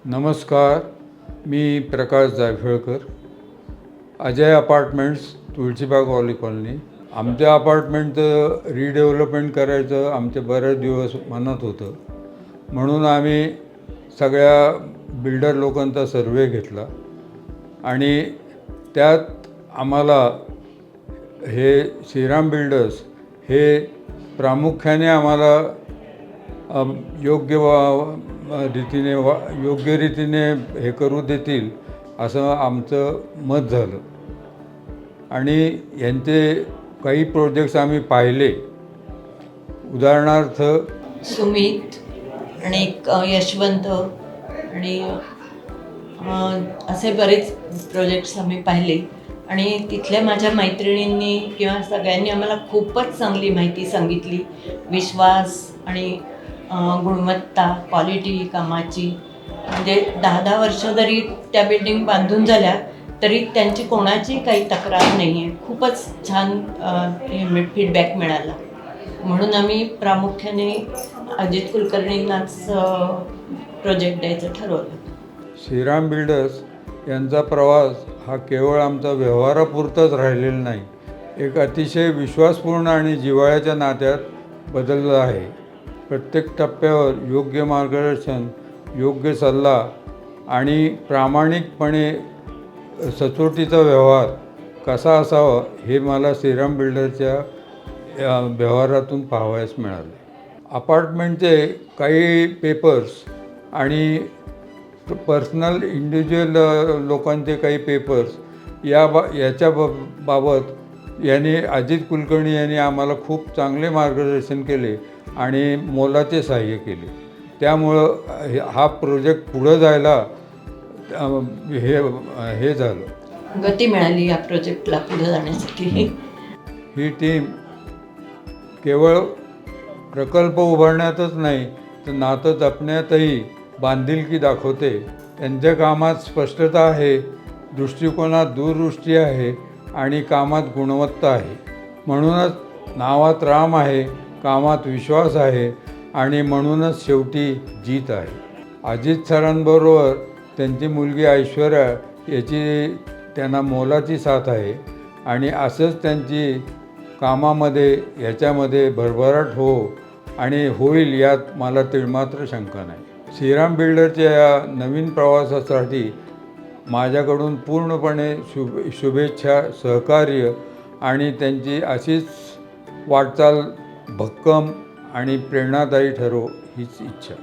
नमस्कार. मी प्रकाश जायफळकर, अजय अपार्टमेंट्स, तुळशीबाग वाली कॉलनी. आमच्या अपार्टमेंटचं रिडेव्हलपमेंट करायचं आमचे बरेच दिवस मनात होतं. म्हणून आम्ही सगळ्या बिल्डर लोकांचा सर्वे घेतला आणि त्यात आम्हाला हे श्रीराम बिल्डर्स हे प्रामुख्याने आम्हाला योग्य रीतीने हे करू देतील असं आमचं मत झालं. आणि यांचे काही प्रोजेक्ट्स आम्ही पाहिले. उदाहरणार्थ सुमित आणि एक यशवंत आणि असे बरेच प्रोजेक्ट्स आम्ही पाहिले आणि तिथल्या माझ्या मैत्रिणींनी किंवा सगळ्यांनी आम्हाला खूपच चांगली माहिती सांगितली. विश्वास आणि गुणवत्ता, क्वालिटी कामाची, म्हणजे 10-10 वर्ष जरी त्या बिल्डिंग बांधून झाल्या तरी त्यांची कोणाची काही तक्रार नाही आहे. खूपच छान फीडबॅक मिळाला. म्हणून आम्ही प्रामुख्याने अजित कुलकर्णींनाच प्रोजेक्ट द्यायचं ठरवलं. श्रीराम बिल्डर्स यांचा प्रवास हा केवळ आमचा व्यवहारापुरताच राहिलेला नाही, एक अतिशय विश्वासपूर्ण आणि जिव्हाळ्याच्या नात्यात बदलला आहे. प्रत्येक टप्प्यावर योग्य मार्गदर्शन, योग्य सल्ला आणि प्रामाणिकपणे सचोटीचा व्यवहार कसा असावा हे मला श्रीराम बिल्डरच्या व्यवहारातून पाहावयास मिळाले. अपार्टमेंटचे काही पेपर्स आणि पर्सनल इंडिव्हिज्युअल लोकांचे काही पेपर्स याच्याबाबत यांनी अजित कुलकर्णी यांनी आम्हाला खूप चांगले मार्गदर्शन केले आणि मोलाचे सहाय्य केले. त्यामुळं हा प्रोजेक्ट पुढं जायला हे झालं, गती मिळाली या प्रोजेक्टला पुढे जाण्यासाठी. ही टीम केवळ प्रकल्प उभारण्यातच नाही तर नातं जपण्यातही बांधिलकी दाखवते. त्यांच्या कामात स्पष्टता आहे, दृष्टिकोनात दूरदृष्टी आहे आणि कामात गुणवत्ता आहे. म्हणूनच नावात राम आहे, कामात विश्वास आहे आणि म्हणूनच शेवटी जीत आहे. अजित सरांबरोबर त्यांची मुलगी ऐश्वर्या याची त्यांना मोलाची साथ आहे आणि असंच त्यांची कामामध्ये याच्यामध्ये भरभराट आणि होईल यात मला तिळमात्र शंका नाही. श्रीराम बिल्डरच्या या नवीन प्रवासासाठी माझ्याकडून पूर्णपणे शुभेच्छा, सहकार्य आणि त्यांची अशीच वाटचाल भक्कम आणि प्रेरणादायी ठरो हीच इच्छा.